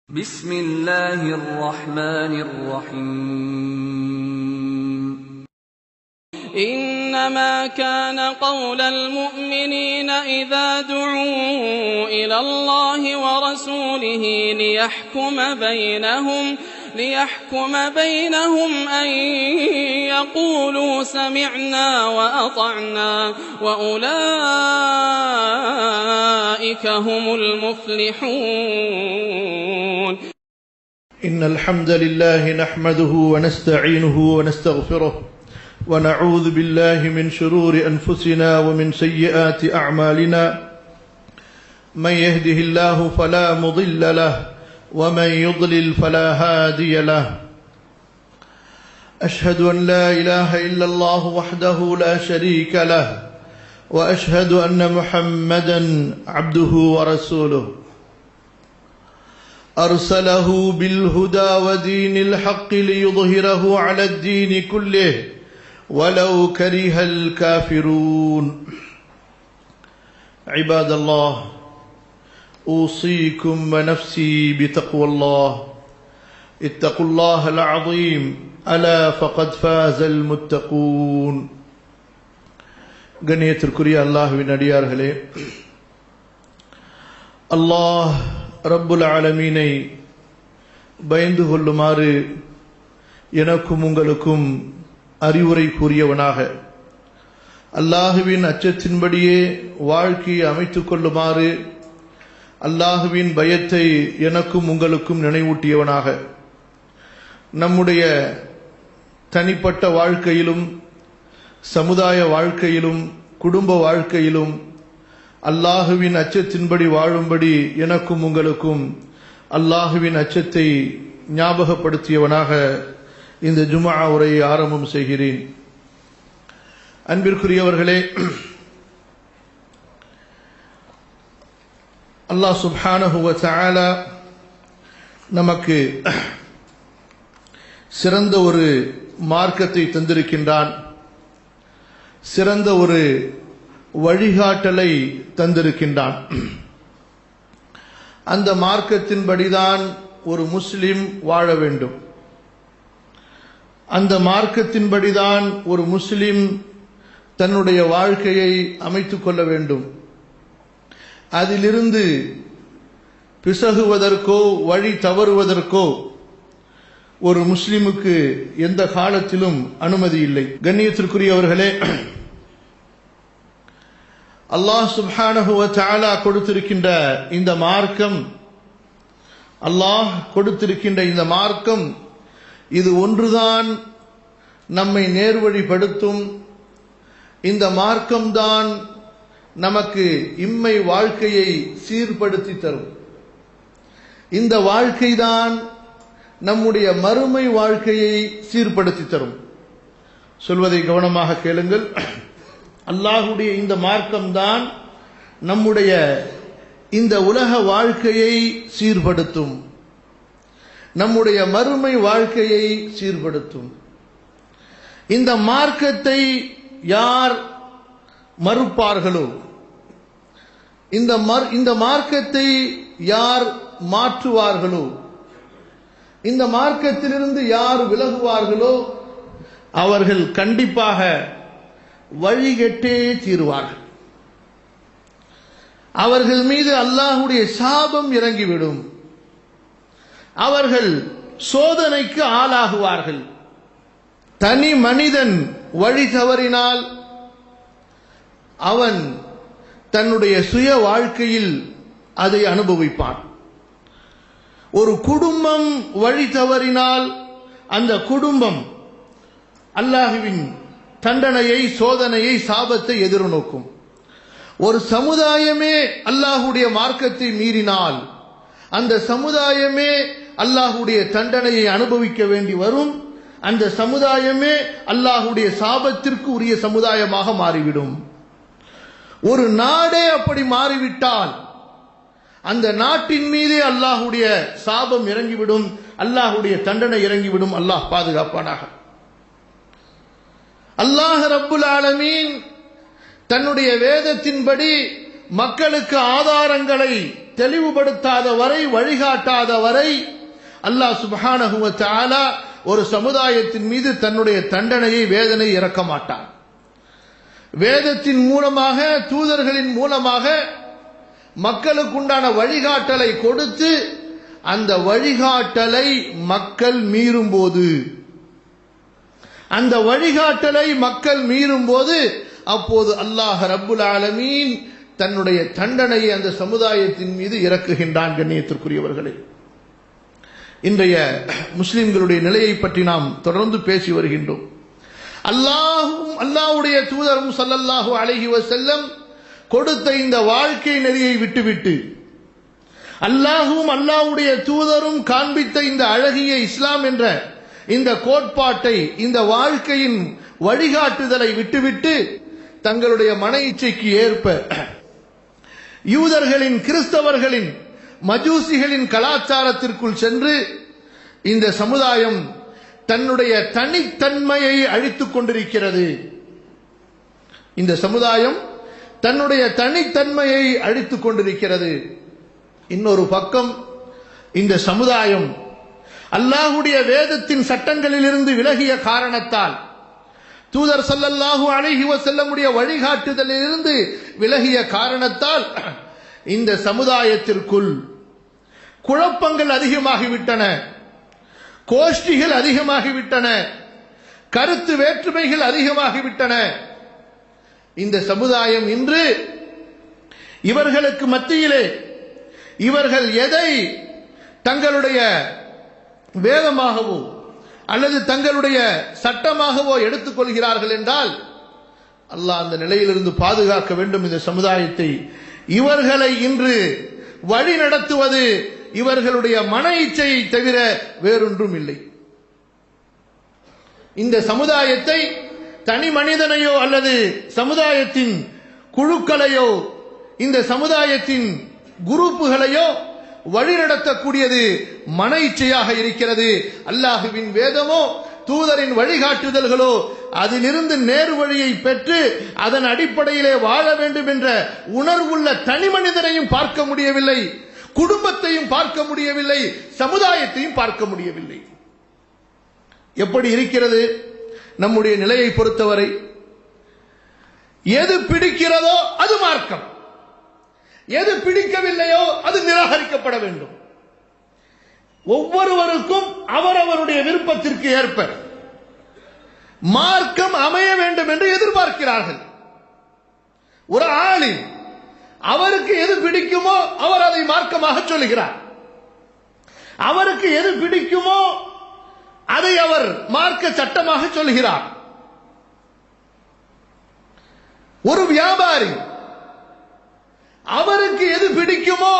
بسم الله الرحمن الرحيم إنما كان قول المؤمنين إذا دعوا إلى الله ورسوله ليحكم بينهم أن يقولوا سمعنا وأطعنا وأولئك هم المفلحون. إن الحمد لله نحمده ونستعينه ونستغفره ونعوذ بالله من شرور أنفسنا ومن سيئات أعمالنا. من يهده الله فلا مضل له ومن يضلل فلا هادي له. أشهد أن لا إله إلا الله وحده لا شريك له وأشهد أن محمدا عبده ورسوله أرسله بالهدى ودين الحق ليظهره على الدين كله ولو كره الكافرون. عباد الله، أوصيكم ونفسي بتقوى الله. اتقوا الله العظيم ألا فقد فاز المتقون. கண்ணியத்திற்குரிய அல்லாஹ்வின் அடியார்களே, அல்லாஹ் ரப்புல் ஆலமீனை பயந்து கொள்ளுமாறு எனக்கும் உங்களுக்கும் அறிவுரை கூறியவனாக, அல்லாஹுவின் அச்சத்தின்படியே வாழ்க்கையை அமைத்துக் கொள்ளுமாறு அல்லாஹுவின் பயத்தை எனக்கும் உங்களுக்கும் நினைவூட்டியவனாக, நம்முடைய தனிப்பட்ட வாழ்க்கையிலும் சமுதாய வாழ்க்கையிலும் குடும்ப வாழ்க்கையிலும் அல்லாஹுவின் அச்சத்தின்படி வாழும்படி எனக்கும் உங்களுக்கும் அல்லாஹுவின் அச்சத்தை ஞாபகப்படுத்தியவனாக இந்த ஜும்ஆ உரையை ஆரம்பம் செய்கிறேன். அன்பிற்குரியவர்களே, அல்லாஹ் சுப்ஹானஹு வ தஆலா நமக்கு சிறந்த ஒரு மார்க்கத்தை தந்திருக்கின்றான், சிறந்த ஒரு வழிகாட்டலை தந்திருக்கின்றான். அந்த மார்க்கத்தின்படிதான் ஒரு முஸ்லிம் வாழ வேண்டும். அந்த மார்க்கத்தின்படிதான் ஒரு முஸ்லிம் தன்னுடைய வாழ்க்கையை அமைத்துக் கொள்ள வேண்டும். அதிலிருந்து பிசகுவதற்கோ வழி தவறுவதற்கோ ஒரு முஸ்லிமுக்கு எந்த காலத்திலும் அனுமதி இல்லை. கண்ணியத்திற்குரியவர்களே, அல்லாஹ் சுப்ஹானஹு வ தஆலா கொடுத்திருக்கின்ற இந்த மார்க்கம், அல்லாஹ் கொடுத்திருக்கின்ற இந்த மார்க்கம் இது ஒன்றுதான் நம்மை நேர்வழிப்படுத்தும். இந்த மார்க்கம்தான் நமக்கு இம்மை வாழ்க்கையை சீர்படுத்தி தரும். இந்த வாழ்க்கைதான் நம்முடைய மறுமை வாழ்க்கையை சீர்படுத்தி தரும். சொல்வதை கவனமாக கேளுங்கள். அல்லாஹுடைய இந்த மார்க்கம்தான் நம்முடைய இந்த உலக வாழ்க்கையை சீர்படுத்தும், நம்முடைய மறுமை வாழ்க்கையை சீர்படுத்தும். இந்த மார்க்கத்தை யார் மறுப்பார்களோ, இந்த மார்க்கத்தை யார் மாற்றுவார்களோ, இந்த மார்க்கத்திலிருந்து யார் விலகுவார்களோ அவர்கள் கண்டிப்பாக வழிகெட்டே தீருவார்கள். அவர்கள் மீது அல்லாஹுடைய சாபம் இறங்கிவிடும். அவர்கள் சோதனைக்கு ஆளாகுவார்கள். தனி மனிதன் வழி தவறினால் அவன் தன்னுடைய சுய வாழ்க்கையில் அதை அனுபவிப்பான். ஒரு குடும்பம் வழி தவறினால் அந்த குடும்பம் அல்லாஹுவின் தண்டனையை, சோதனையை, சாபத்தை எதிர்நோக்கும். ஒரு சமுதாயமே அல்லாஹுடைய மார்க்கத்தை மீறினால் அந்த சமுதாயமே அல்லாஹுடைய தண்டனையை அனுபவிக்க வேண்டி வரும். அந்த சமுதாயமே அல்லாஹுடைய சாபத்திற்கு உரிய சமுதாயமாக மாறிவிடும். ஒரு நாடே அப்படி மாறிவிட்டால் அந்த நாட்டின் மீதே அல்லாஹுடைய சாபம் இறங்கிவிடும், அல்லாஹுடைய தண்டனை இறங்கிவிடும். அல்லாஹ் பாதுகாப்பானாக. அல்லாஹ் ரப்புல் ஆலமீன் தன்னுடைய வேதத்தின்படி மக்களுக்கு ஆதாரங்களை தெளிவுபடுத்தாத வரை, வழிகாட்டாத வரை அல்லாஹ் சுப்ஹானஹு வ தஆலா ஒரு சமுதாயத்தின் மீது தன்னுடைய தண்டனையை, வேதனை இறக்க மாட்டான். வேதத்தின் மூலமாக, தூதர்களின் மூலமாக மக்களுக்குண்டான வழிகாட்டலை கொடுத்து அந்த வழிகாட்டலை மக்கள் மீறும்போது, அந்த வழிகாட்டலை மக்கள் மீறும்போது அப்போது அல்லாஹ் ரப்புல் ஆலமீன் தன்னுடைய தண்டனையை அந்த சமுதாயத்தின் மீது இறக்குகின்றான். கண்ணியத்திற்குரியவர்களே, இன்றைய முஸ்லிம்களுடைய நிலையை பற்றி நாம் தொடர்ந்து பேசி வருகின்றோம். அல்லாஹ்வுடைய தூதரும் ஸல்லல்லாஹு அலைஹி வஸல்லம் கொடுத்த இந்த வாழ்க்கை நெறியை விட்டுவிட்டு, அல்லாஹ்வும் அல்லாஹ்வுடைய தூதரும் காண்பித்த இந்த அழகிய இஸ்லாம் என்ற இந்த கோட்பாட்டை, இந்த வாழ்க்கையின் வழிகாட்டுதலை விட்டுவிட்டு தங்களுடைய மன இச்சைக்கு ஏற்ப யூதர்களின், கிறிஸ்தவர்களின், மஜூசிகளின் கலாச்சாரத்திற்குள் சென்று இந்த சமுதாயம் தன்னுடைய தனித்தன்மையை அழித்துக் கொண்டிருக்கிறது. இந்த சமுதாயம் தன்னுடைய தனித்தன்மையை அழித்துக் கொண்டிருக்கிறது. இன்னொரு பக்கம் இந்த சமுதாயம் அல்லாஹ்வுடைய வேதத்தின் சட்டங்களிலிருந்து விலகிய காரணத்தால், தூதர் ஸல்லல்லாஹு அலைஹி வஸல்லமுடைய வழிகாட்டுதலிலிருந்து விலகிய காரணத்தால் இந்த சமுதாயத்திற்குள் குழப்பங்கள் அதிகமாகிவிட்டன, கோஷ்டிகள் அதிகமாகிவிட்டன, கருத்து வேற்றுமைகள் அதிகமாகிவிட்டன. இந்த சமுதாயம் இன்று இவர்களுக்கு மத்தியிலே இவர்கள் எதை தங்களுடைய வேதமாகவோ அல்லது தங்களுடைய சட்டமாகவோ எடுத்துக் கொள்கிறார்கள் என்றால், அல்லாஹ் அந்த நிலையிலிருந்து பாதுகாக்க வேண்டும் இந்த சமுதாயத்தை. இவர்களை இன்று வழி நடத்துவது இவர்களுடைய மன இச்சையை தவிர வேறொன்றும் இல்லை. இந்த சமுதாயத்தை தனி மனிதனையோ அல்லது சமுதாயத்தின் குழுக்களையோ, இந்த சமுதாயத்தின் குரூப்புகளையோ வழிநடத்தக்கூடியது மன இச்சையாக இருக்கிறது. அல்லாஹுவின் வேதமோ தூதரின் வழிகாட்டுதல்களோ அதிலிருந்து நேர் வழியை பெற்று அதன் அடிப்படையிலே வாழ வேண்டும் என்ற உணர்வுள்ள தனி மனிதனையும் பார்க்க முடியவில்லை, குடும்பத்தையும் பார்க்க முடியவில்லை, சமுதாயத்தையும் பார்க்க முடியவில்லை. எப்படி இருக்கிறது நம்முடைய நிலையை பொறுத்தவரை? எது பிடிக்கிறதோ அது மார்க்கம், எது பிடிக்கவில்லையோ அது நிராகரிக்கப்பட வேண்டும். ஒவ்வொருவருக்கும் அவரவருடைய விருப்பத்திற்கு ஏற்ப மார்க்கம் அமைய வேண்டும் என்று எதிர்பார்க்கிறார்கள். ஒரு ஆளின் அவருக்கு எது பிடிக்குமோ அவர் அதை மார்க்கமாக சொல்லுகிறார், அவருக்கு எது பிடிக்குமோ அதை அவர் மார்க்க சட்டமாக சொல்கிறார். ஒரு வியாபாரி அவருக்கு எது பிடிக்குமோ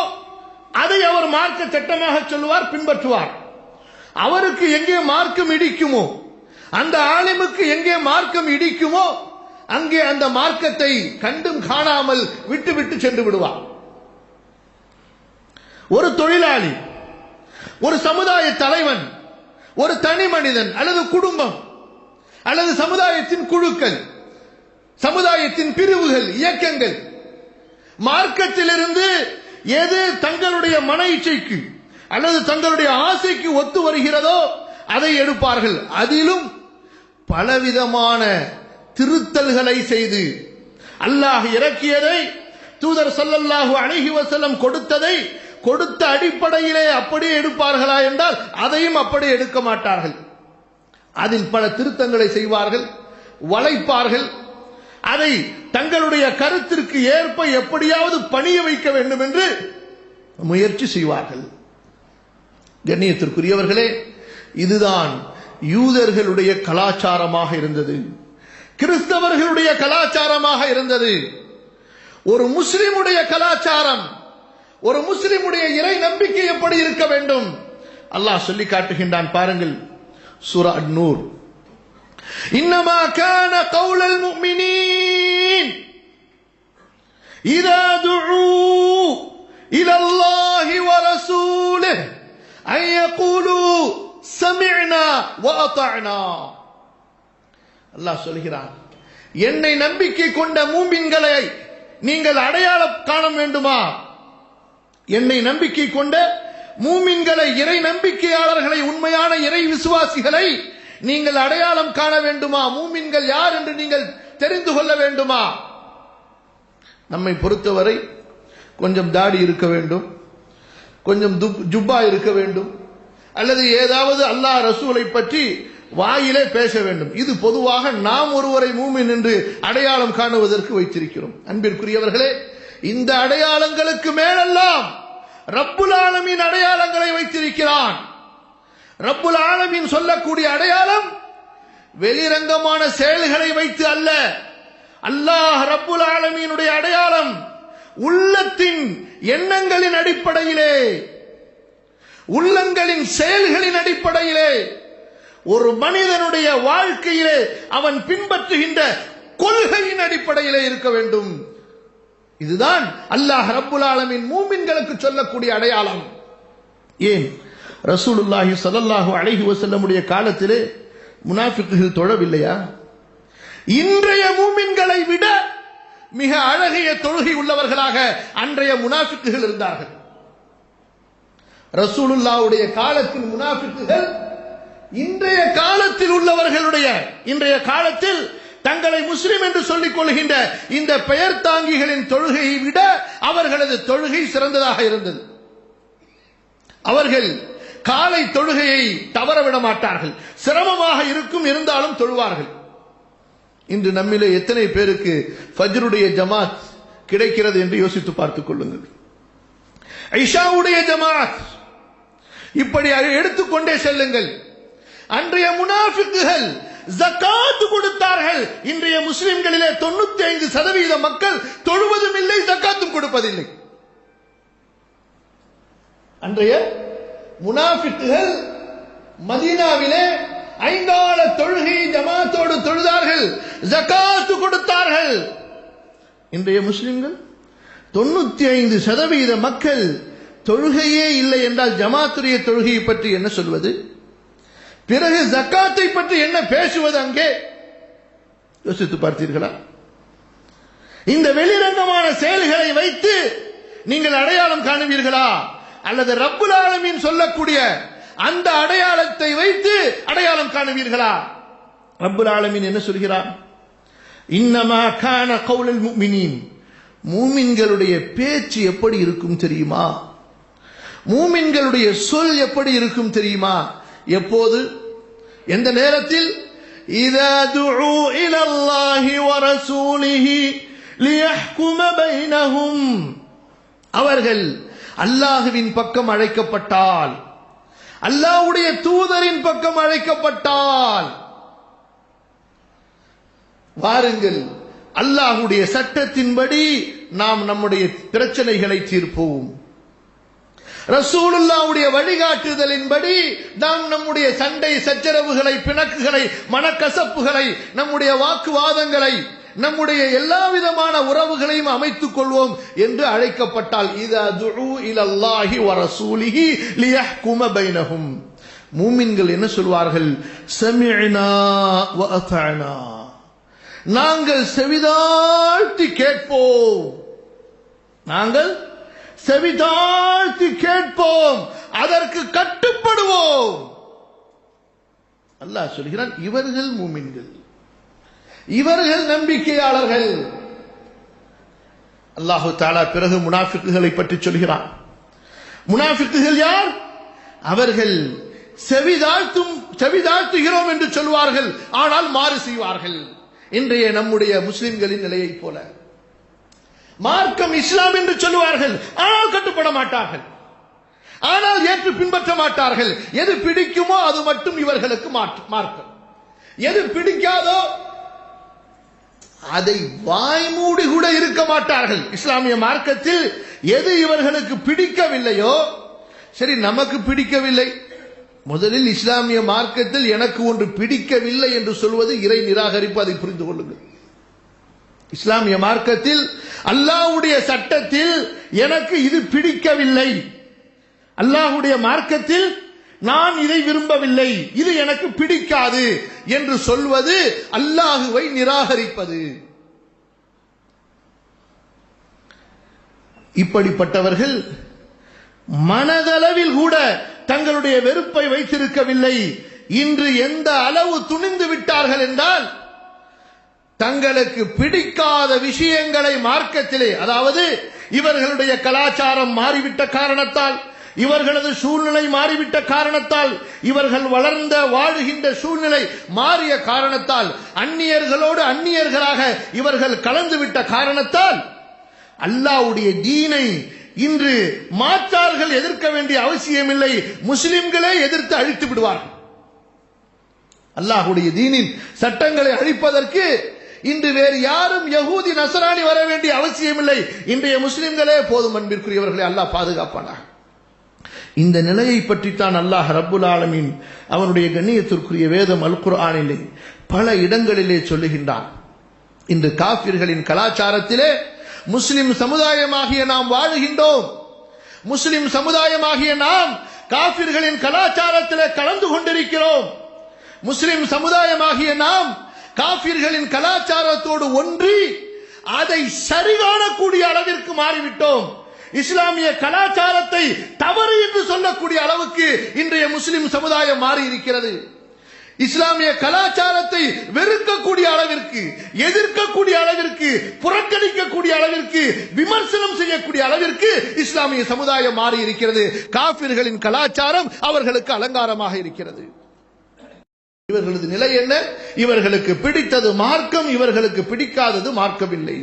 அதை அவர் மார்க்க சட்டமாக சொல்லுவார், பின்பற்றுவார். அவருக்கு எங்கே மார்க்கம் இடிக்குமோ, அந்த ஆலிமுக்கு எங்கே மார்க்கம் இடிக்குமோ அங்கே அந்த மார்க்கத்தை கண்டும் காணாமல் விட்டு சென்று விடுவார். ஒரு தொழிலாளி, ஒரு சமுதாய தலைவன், ஒரு தனி மனிதன் அல்லது குடும்பம் அல்லது சமுதாயத்தின் குழுக்கள், சமுதாயத்தின் பிரிவுகள், இயக்கங்கள் மார்க்கத்திலிருந்து எது தங்களுடைய மன இச்சைக்கு அல்லது தங்களுடைய ஆசைக்கு ஒத்து வருகிறதோ அதை எடுப்பார்கள். அதிலும் பலவிதமான திருத்தல்களை செய்து அல்லாஹ் இறக்கியதை, தூதர் ஸல்லல்லாஹு அலைஹி வஸல்லம் கொடுத்ததை கொடுத்த அடிப்படையிலே அப்படியே எடுப்பார்களா என்றால் அதையும் அப்படியே எடுக்க மாட்டார்கள். அதில் பல திருத்தங்களை செய்வார்கள், வளைப்பார்கள். அதை தங்களுடைய கருத்திற்கு ஏற்ப எப்படியாவது பணிய வைக்க வேண்டும் என்று முயற்சி செய்வார்கள். கண்ணியத்திற்குரியவர்களே, இதுதான் யூதர்களுடைய கலாச்சாரமாக இருந்தது, கிறிஸ்தவர்களுடைய கலாச்சாரமாக இருந்தது. ஒரு முஸ்லிமுடைய கலாச்சாரம், ஒரு முஸ்லிமுடைய இறை நம்பிக்கை எப்படி இருக்க வேண்டும் அல்லாஹ் சொல்லி காட்டுகின்றான். பாருங்கள், சூரா அன்-நூர். இன்னமா கான கௌலல் முஃமினீன் இதா துஉ இலல்லாஹி வ ரசூலிஹி அன் யகூலு சமிஅனா வ அத்தஅனா. அல்லாஹ் சொல்கிறான், என்னை நம்பிக்கை கொண்ட மூமின்களை நீங்கள் அடையாளம் காண வேண்டுமா? என்னை நம்பிக்கை கொண்ட மூமின்களை, இறை நம்பிக்கையாளர்களை, உண்மையான இறை விசுவாசிகளை நீங்கள் அடையாளம் காண வேண்டுமா? மூமின்கள் யார் என்று நீங்கள் தெரிந்து கொள்ள வேண்டுமா? நம்மை பொறுத்தவரை கொஞ்சம் தாடி இருக்க வேண்டும், கொஞ்சம் ஜுப்பா இருக்க வேண்டும், அல்லது ஏதாவது அல்லாஹ் ரசூலை பற்றி வாயிலே பேச வேண்டும். இது பொதுவாக நாம் ஒருவரை மூமின் என்று அடையாளம் காணுவதற்கு வைத்திருக்கிறோம். அன்பிற்குரியவர்களே, இந்த அடையாளங்களுக்கு மேலெல்லாம் ரப்புல் ஆலமீன் அடையாளங்களை வைத்திருக்கிறான். ரப்புல் ஆலமீன் சொல்லக்கூடிய அடையாளம் வெளிரங்கமான செயல்களை வைத்து அல்ல. அல்லாஹ் ரப்புல் ஆலமீனுடைய அடையாளம் உள்ளத்தின் எண்ணங்களின் அடிப்படையிலே, உள்ளங்களின் செயல்களின் அடிப்படையிலே, ஒரு மனிதனுடைய வாழ்க்கையிலே அவன் பின்பற்றுகின்ற கொள்கையின் அடிப்படையிலே இருக்க வேண்டும். இதுதான் அல்லாஹ் ரப்புல் ஆலமீன் மூமின்களுக்கு சொல்லக்கூடிய அடையாளம். ஏன் ரசூலுல்லாஹி ஸல்லல்லாஹு அலைஹி வஸல்லமுடைய காலத்திலே முனாஃபிக்குகள் தொழவில்லையா? இன்றைய மூமின்களை விட மிக அழகிய தொழுகை உள்ளவர்களாக அன்றைய முனாஃபிக்குகள் இருந்தார்கள். ரசூலுல்லாஹ்வுடைய காலத்தில் முனாஃபிக்குகள் இன்றைய காலத்தில் உள்ளவர்களுடைய, இன்றைய காலத்தில் தங்களை முஸ்லிம் என்று சொல்லிக் கொள்கின்ற இந்த பெயர் தாங்கிகளின் தொழுகையை விட அவர்களது தொழுகை சிறந்ததாக இருந்தது. அவர்கள் காலை தொழுகையை தவறவிட மாட்டார்கள். சிரமமாக இருக்கும், இருந்தாலும் தொழுவார்கள். இன்று நம்மிலே எத்தனை பேருக்கு ஃபஜ்ருடைய ஜமாத் கிடைக்கிறது என்று யோசித்து பார்த்துக் கொள்ளுங்கள். இஷாவுடைய ஜமாத், இப்படி எடுத்துக்கொண்டே செல்லுங்கள். அன்றைய முனாஃபிக்குகள் ஜகாத் கொடுத்தார்கள். இன்றைய முஸ்லிம்களிலே 95% மக்கள் தொழுவதும் இல்லை, ஜகாத்தும் கொடுப்பதில்லை. அன்றைய முனாஃபிக்குகள் மதீனாவிலே 5 கால தொழுகை ஜமாத்தோடு தொழுதார்கள், ஜகாத் கொடுத்தார்கள். இன்றைய முஸ்லிம்கள் 95% மக்கள் தொழுகையே இல்லை என்றால் ஜமாத்துடைய தொழுகையை பற்றி என்ன சொல்வது? பிறகு ஜக்காத்தை பற்றி என்ன பேசுவது? அங்கே யோசித்து பார்த்தீர்களா? இந்த வெளிரங்கமான செயல்களை வைத்து நீங்கள் அடையாளம் காணுவீர்களா, அல்லது ரப்புல் ஆலமீன் சொல்லக்கூடிய அந்த அடையாளத்தை வைத்து அடையாளம் காணுவீர்களா? ரப்புல் ஆலமீன் என்ன சொல்கிறார்? இன்னமா கான கௌலுல் முஃமினீன், மூமின்களுடைய பேச்சு எப்படி இருக்கும் தெரியுமா? மூமின்களுடைய சொல் எப்படி இருக்கும் தெரியுமா? எப்போது, எந்த நேரத்தில்? இதா துஉ இலல்லாஹி வ ரசூலிஹி லியஹ்கும பைனஹும், அவர்கள் அல்லாஹ்வின் பக்கம் அழைக்கப்பட்டால், அல்லாஹ்வுடைய தூதரின் பக்கம் அழைக்கப்பட்டால், வாருங்கள் அல்லாஹ்வுடைய சட்டத்தின்படி நாம் நம்முடைய பிரச்சனைகளை தீர்ப்போம், ரசூலுல்லாஹ்வுடைய வழிகாட்டுதலின்படி நாம் நம்முடைய சண்டை சச்சரவுகளை, பிணக்குகளை, மனக்கசப்புகளை, நம்முடைய வாக்குவாதங்களை, நம்முடைய எல்லா விதமான உறவுகளையும் அமைத்துக் கொள்வோம் என்று அழைக்கப்பட்டால், இதா துஉ இலல்லாஹி வ ரசூலிஹி லியஹ்கும பைனஹும், மூமின்கள் என்ன சொல்வார்கள்? சமிஅனா வ அத்தஅனா, நாங்கள் செவிதாழ்த்தி கேட்போம், நாங்கள் செவிதாழ்த்தி கேட்போம், அதற்கு கட்டுப்படுவோம். அல்லாஹ் சொல்கிறான், இவர்கள் மூமின்கள், இவர்கள் நம்பிக்கையாளர்கள். அல்லாஹு தஆலா பிறகு முனாஃபிக்குகளை பற்றி சொல்கிறான். முனாஃபிக்குகள் யார்? அவர்கள் செவிதாழ்த்துகிறோம் என்று சொல்வார்கள், ஆனால் மாறு செய்வார்கள். இன்றைய நம்முடைய முஸ்லிம்களின் நிலையை போல மார்க்கம் இஸ்லாம் என்று சொல்லுவார்கள், ஆனால் கட்டுப்பட மாட்டார்கள், ஆனால் ஏற்று பின்பற்ற மாட்டார்கள். எது பிடிக்குமோ அது மட்டும் இவர்களுக்கு மார்க்கம், எது பிடிக்காதோ அதை வாய்மூடி கூட இருக்க மாட்டார்கள். இஸ்லாமிய மார்க்கத்தில் எது இவர்களுக்கு பிடிக்கவில்லையோ, சரி நமக்கு பிடிக்கவில்லை, முதலில் இஸ்லாமிய மார்க்கத்தில் எனக்கு ஒன்று பிடிக்கவில்லை என்று சொல்வது இறை நிராகரிப்பு. அதை புரிந்து கொள்ளுங்கள். இஸ்லாமிய மார்க்கத்தில் அல்லாஹ்வுடைய சட்டத்தில் எனக்கு இது பிடிக்கவில்லை, அல்லாஹ்வுடைய மார்க்கத்தில் நான் இதை விரும்பவில்லை, இது எனக்கு பிடிக்காது என்று சொல்வது அல்லாஹுவை நிராகரிப்பது. இப்படிப்பட்டவர்கள் மனதளவில் கூட தங்களுடைய வெறுப்பை வைத்திருக்கவில்லை. இன்று எந்த அளவு துணிந்து விட்டார்கள் என்றால், தங்களுக்கு பிடிக்காத விஷயங்களை மார்க்கத்திலே, அதாவது இவர்களுடைய கலாச்சாரம் மாறிவிட்ட காரணத்தால், இவர்களது சூழ்நிலை மாறிவிட்ட காரணத்தால், இவர்கள் வளர்ந்த வாழுகின்ற சூழ்நிலை மாறிய காரணத்தால், அந்நியர்களோடு அந்நியர்களாக இவர்கள் கலந்துவிட்ட காரணத்தால் அல்லாஹ்வுடைய தீனை இன்று மாற்றார்கள் எதிர்க்க வேண்டிய அவசியமில்லை, முஸ்லிம்களே எதிர்த்து அழித்து விடுவார்கள். அல்லாஹ்வுடைய தீனின் சட்டங்களை அழிப்பதற்கு இன்று வேறு யாரும் யகூதி நசராணி வர வேண்டிய அவசியமில்லை, இன்றைய முஸ்லிம்களே போதும். அன்பிற்குரியவர்களை அல்லாஹ் பாதுகாப்பானாக. இந்த நிலையை பற்றித்தான் அல்லாஹ் ரப்புல் ஆலமீன் அவனுடைய கண்ணியத்திற்குரிய வேதம் அல் குர்ஆனிலே பல இடங்களிலே சொல்லுகின்றான். இன்று காஃபிர்களின் கலாச்சாரத்திலே முஸ்லிம் சமுதாயமாகிய நாம் வாழுகின்றோம். முஸ்லிம் சமுதாயமாகிய நாம் காஃபிர்களின் கலாச்சாரத்திலே கலந்து கொண்டிருக்கிறோம். முஸ்லிம் சமுதாயமாகிய நாம் காஃபிர்களின் கலாச்சாரத்தோடு ஒன்றி அதை சரிகாணக்கூடிய அளவிற்கு மாறிவிட்டோம். இஸ்லாமிய கலாச்சாரத்தை தவறு என்று சொல்லக்கூடிய அளவுக்கு இன்றைய முஸ்லிம் சமுதாயம் மாறி இருக்கிறது. இஸ்லாமிய கலாச்சாரத்தை வெறுக்கக்கூடிய அளவிற்கு, எதிர்க்கக்கூடிய அளவிற்கு, புறக்கணிக்கக்கூடிய அளவிற்கு, விமர்சனம் செய்யக்கூடிய அளவிற்கு இஸ்லாமிய சமுதாயம் மாறி இருக்கிறது. காஃபிர்களின் கலாச்சாரம் அவர்களுக்கு அலங்காரமாக இருக்கிறது. இவர்களது நிலை என்ன? இவர்களுக்கு பிடித்தது மார்க்கம், இவர்களுக்கு பிடிக்காதது மார்க்கம் இல்லை.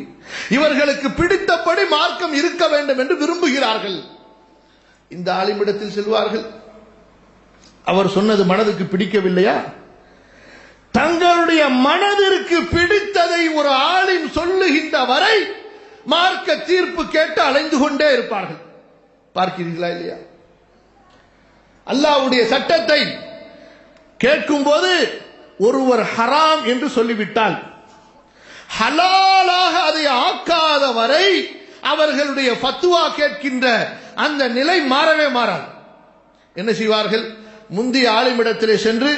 இவர்களுக்கு பிடித்தபடி மார்க்கம் இருக்க வேண்டும் என்று விரும்புகிறார்கள். இந்த ஆலிமிடத்தில் செல்வார்கள், அவர் சொன்னது மனதுக்கு பிடிக்கவில்லையா? தங்களுடைய மனதிற்கு பிடித்ததை ஒரு ஆலிம் சொல்லுகின்ற வரை மார்க்க தீர்ப்பு கேட்டு அலைந்து கொண்டே இருப்பார்கள். பார்க்கிறீர்களா இல்லையா? அல்லாஹ்வுடைய சட்டத்தை கேட்கும் போது ஒருவர் ஹராம் என்று சொல்லிவிட்டால் ஹலாலாக அதை ஆக்காத வரை அவர்களுடைய ஃபத்வா கேட்கின்ற அந்த நிலை மாறவே மாறாது. என்ன செய்வார்கள்? முந்தைய ஆலிமிடத்திலே சென்று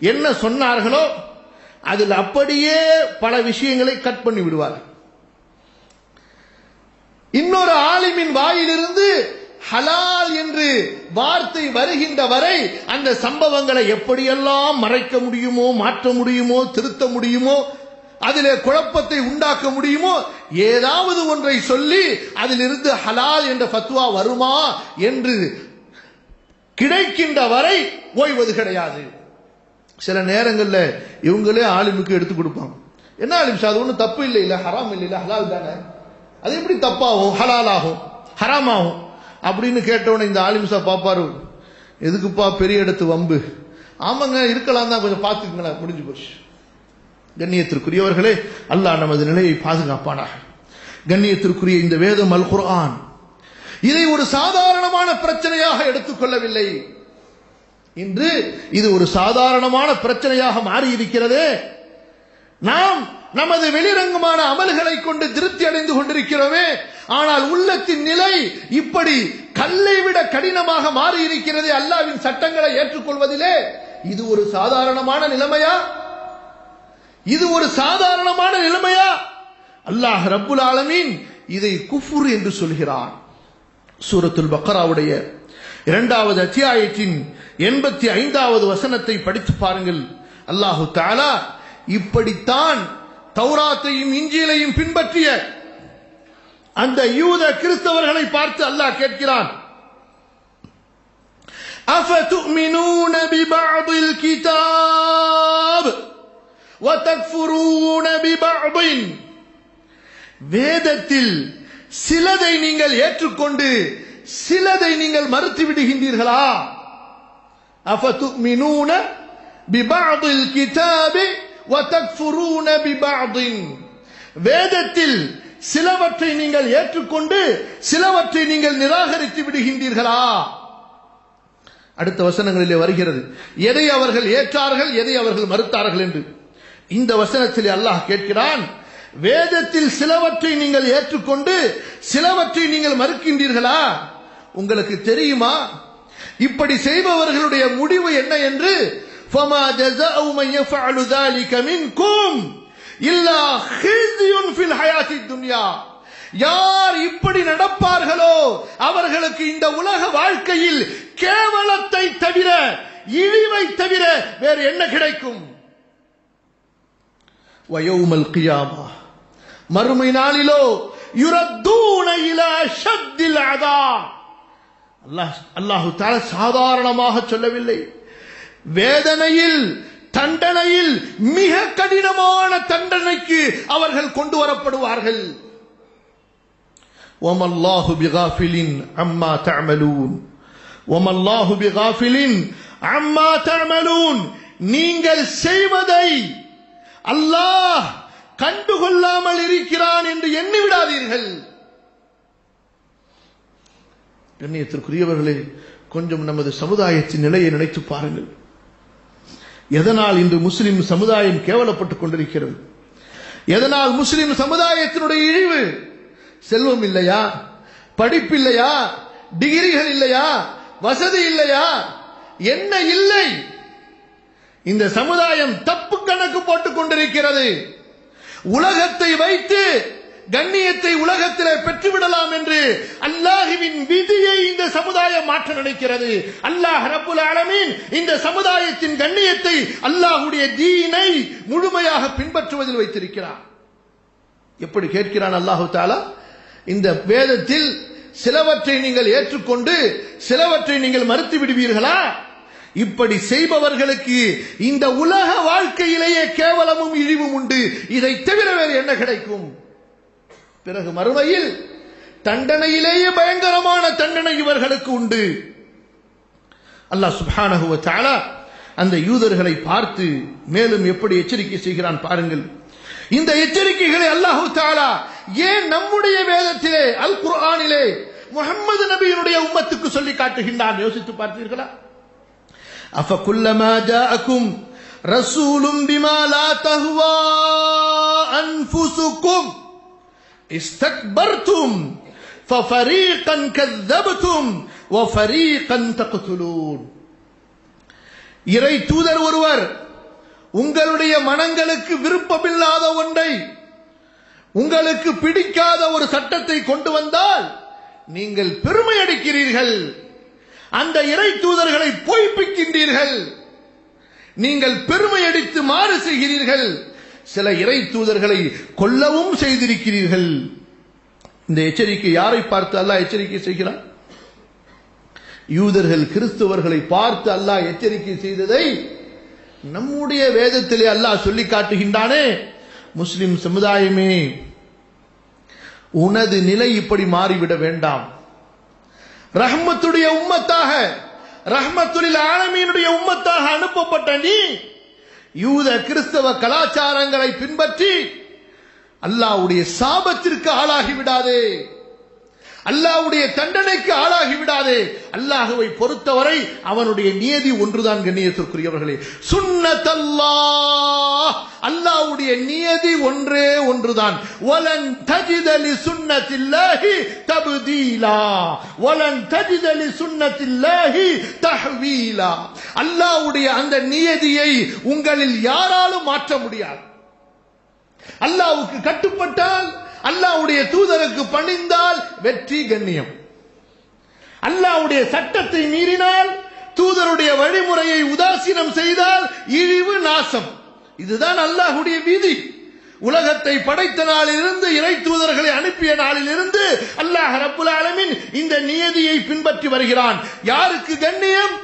என்ன சொன்னார்களோ அதில் அப்படியே பல விஷயங்களை கட் பண்ணி விடுவார்கள். இன்னொரு ஆலிமின் வாயிலிருந்து ஹலால் என்று வார்த்தை வருகின்ற வரை அந்த சம்பவங்களை எப்படியெல்லாம் மறைக்க முடியுமோ, மாற்ற முடியுமோ, திருத்த முடியுமோ, அதிலே குழப்பத்தை உண்டாக்க முடியுமோ, ஏதாவது ஒன்றை சொல்லி அதிலிருந்து ஹலால் என்ற ஃபத்வா வருமா என்று கிடைக்கின்ற வரை ஓய்வது கிடையாது. சில நேரங்களில் இவங்களே ஆலிமுக்கு எடுத்து கொடுப்பாங்க. என்ன ஆலிம் சார், அது ஒன்றும் தப்பு இல்லை, இல்லை ஹராம் இல்லை, இல்லை ஹலால் தானே, அது எப்படி தப்பாகும், ஹலால் ஆகும், ஹராம் ஆகும் அப்படின்னு கேட்டவன இந்த ஆலிம்சா பாப்பாரு, எதுக்குப்பா பெரிய இடத்து வம்பு, ஆமாங்க இருக்கலாம் தான், கொஞ்சம் பார்த்துக்குங்களேன், முடிஞ்சு போச்சு. கண்ணியத்திற்குரியவர்களே, அல்லாஹ் நமது நிலையை பாதுகாப்பானாக. கண்ணியத்திற்குரிய இந்த வேதம் அல் குர்ஆன் இதை ஒரு சாதாரணமான பிரச்சனையாக எடுத்துக்கொள்ளவில்லை. இன்று இது ஒரு சாதாரணமான பிரச்சனையாக மாறி இருக்கிறது. நாம் நமது வெளிரங்கமான அமல்களை கொண்டு திருப்தி அடைந்து கொண்டிருக்கிறோமே, ஆனால் உள்ளத்தின் நிலை இப்படி கல்லை விட கடினமாக மாறி இருக்கிறது. அல்லாஹ்வின் சட்டங்களை ஏற்றுக்கொள்வதிலே இது ஒரு சாதாரணமான நிலைமையா? இது ஒரு சாதாரணமான நிலைமையா? அல்லாஹ் ரப்புல் ஆலமீன் இதை குஃப்ர் என்று சொல்கிறான். சூரத்துல் பக்ராவுடைய 2வது அத்தியாயத்தின் 85வது வசனத்தை படித்து பாருங்கள். அல்லாஹு தஆலா இப்படித்தான் தௌராத்தையும் இன்ஜீலையும் பின்பற்றிய அந்த யூத கிறிஸ்தவர்களை பார்த்து அல்லாஹ் கேட்கிறான், அஃபதுமினூன பிபஅதில் கிதாப் வதக்ஃபுரூன பிபஅதின், வேதத்தில் சிலதை நீங்கள் ஏற்றுக்கொண்டு சிலதை நீங்கள் மறுத்து விடுகின்றீர்களா? அஃபதுமினூன பிபஅதில் கிதாப் வதக்ஃபுரூன பிபஅதின், வேதத்தில் சிலவற்றை நீங்கள் ஏற்றுக்கொண்டு சிலவற்றை நீங்கள் நிராகரித்து விடுகின்றீர்களா? அடுத்த வசனங்களிலே வருகிறது எதை அவர்கள் ஏற்றார்கள், எதை அவர்கள் மறுத்தார்கள் என்று. இந்த வசனத்திலே அல்லாஹ் கேட்கிறான், வேதத்தில் சிலவற்றை நீங்கள் ஏற்றுக்கொண்டு சிலவற்றை நீங்கள் மறுக்கின்றீர்களா? உங்களுக்கு தெரியுமா இப்படி செய்பவர்களுடைய முடிவு என்ன என்று? فَمَا جَزَاءُ مَنْ يَفْعَلُ ذَلِكَ مِنْكُمْ إِلَّا خِزْيٌ فِي الْحَيَاةِ الدُّنْيَا, யார் இப்படி நடப்பார்களோ அவர்களுக்கு இந்த உலக வாழ்க்கையில் கேவலத்தை தவிர, இழிவை தவிர வேறு என்ன கிடைக்கும்? வயௌமல் கியாமா, மறுமை நாளிலோ யுரத்தூன இலா ஷத்தில் அதாப். அல்லாஹ் தஆலா சாதாரணமாக சொல்லவில்லை, வேதனையில், தண்டனையில் மிக கடினமான தண்டனைக்கு அவர்கள் கொண்டு வரப்படுவார்கள். வமல்லாஹு பிகாஃபிலின் அம்மா தஅமலூன், வமல்லாஹு பிகாஃபிலின் அம்மா தஅமலூன். நீங்கள் செய்வதை அல்லாஹ் கண்டுகொள்ளாமல் இருக்கிறான் என்று எண்ணி விடாதீர்கள். கண்ணியத்திற்குரியவர்களே, கொஞ்சம் நமது சமுதாயத்தின் நிலையை நினைத்து பாருங்கள். எதனால் இன்று முஸ்லிம் சமுதாயம் கேவலப்பட்டுக் கொண்டிருக்கிறது? எதனால் முஸ்லிம் சமுதாயத்தினுடைய இழிவு? செல்வம் இல்லையா? படிப்பில்லையா? டிகிரிகள் இல்லையா? வசதி இல்லையா? என்ன இல்லை? இந்த சமுதாயம் தப்பு கணக்கு போட்டுக் கொண்டிருக்கிறது. உலகத்தை வைத்து கண்ணியத்தை உலகத்திலே பெற்றுவிடலாம் என்று அல்லாஹ்வின் விதியை இந்த சமுதாயம் மாற்ற நினைக்கிறது. அல்லாஹ் ரப்புல் ஆலமீன் இந்த சமுதாயத்தின் கண்ணியத்தை, அல்லாஹ்வுடைய தீனை முழுமையாக பின்பற்றுவதில் வைத்திருக்கிறார். எப்படி கேட்கிறான் அல்லாஹ் தஆலா? இந்த வேதத்தில் சிலவற்றை நீங்கள் ஏற்றுக்கொண்டு சிலவற்றை நீங்கள் மறுத்து விடுவீர்களா? இப்படி செய்பவர்களுக்கு இந்த உலக வாழ்க்கையிலேயே கேவலமும் இழிவும் உண்டு. இதை தவிர வேறு என்ன கிடைக்கும்? பிறகு மறுமையில் தண்டனையிலேயே பயங்கரமான தண்டனை இவர்களுக்கு உண்டு. அல்லாஹ் சுப்ஹானஹு வ தஆலா அந்த யூதர்களை பார்த்து மேலும் எப்படி எச்சரிக்கை செய்கிறான் பாருங்கள். இந்த எச்சரிக்கைகளை அல்லாஹ் தஆலா ஏன் நம்முடைய வேதத்திலே, அல் குர்ஆனிலே முஹம்மது நபியினுடைய உம்மத்துக்கு சொல்லி காட்டுகின்றான்? யோசித்து பார்த்தீர்களா? அஃபகுல்லமா ஜாஅக்கும் ரசூலும் பிமா லா தஹ்வா அன்ஃபுசுக்கும் இஸ்தக்பர்தும் ஃபஃபரீகன் கذبتم வஃபரீகன் தக்துலூன். இறை தூதர் ஒருவர் உங்களுடைய மனங்களுக்கு விருப்பமில்லாத ஒன்றை, உங்களுக்கு பிடிக்காத ஒரு சட்டத்தை கொண்டு வந்தால் நீங்கள் பெருமை அடிக்கிறீர்கள், அந்த இறை தூதர்களை பொய்ப்பிக்கின்றீர்கள், நீங்கள் பெருமை அடித்து மாறு செய்கிறீர்கள், சில இறை தூதர்களை கொல்லவும் செய்திருக்கிறீர்கள். இந்த எச்சரிக்கை யாரை பார்த்து அல்லாஹ் எச்சரிக்கை செய்கிறான்? யூதர்கள் கிறிஸ்தவர்களை பார்த்து அல்லாஹ் எச்சரிக்கை செய்ததை நம்முடைய வேதத்திலே அல்லாஹ் சொல்லி காட்டுகின்றானே. முஸ்லிம் சமுதாயமே, உனது நிலை இப்படி மாறிவிட வேண்டாம். ரஹ்மத்துடைய உம்மத்தாக, ரஹ்மத்துல் ஆலமீனுடைய உம்மத்தாக அனுப்பப்பட்ட நீ யூத கிறிஸ்தவ கலாச்சாரங்களை பின்பற்றி அல்லாஹ்வுடைய சாபத்திற்கு ஆளாகி விடாதே, அல்லாஹ்வுடைய தண்டனைக்கு ஆளாகி விடாதே. அல்லாஹ்வை பொறுத்தவரை அவனுடைய நியதி ஒன்றுதான் கண்ணியத்திற்குரியவர்களே, சுன்னத்தல்லாஹ், அல்லாஹ்வுடைய நியதி ஒன்றே ஒன்றுதான். வலன் தஜித லி சுன்னத்தில்லாஹி தப்தீலா வலன் தஜித லி சுன்னத்தில்லாஹி தஹ்வீலா. அல்லாஹ்வுடைய அந்த நியதியை உங்களில் யாராலும் மாற்ற முடியாது. அல்லாஹ்வுக்கு கட்டுப்பட்டால், அல்லாஹ்வுடைய தூதருக்கு பணிந்தால் வெற்றி, கண்ணியம். அல்லாஹ்வுடைய சட்டத்தை மீறினால், தூதருடைய வழிமுறையை உதாசீனம் செய்தால் இழிவு, நாசம். இதுதான் அல்லாஹ்வுடைய விதி. உலகத்தை படைத்த நாளிலிருந்து, இறை தூதர்களை அனுப்பிய நாளிலிருந்து அல்லாஹ் ரப்புல் ஆலமீன் இந்த நியதியை பின்பற்றி வருகிறான். யாருக்கு கண்ணியம்?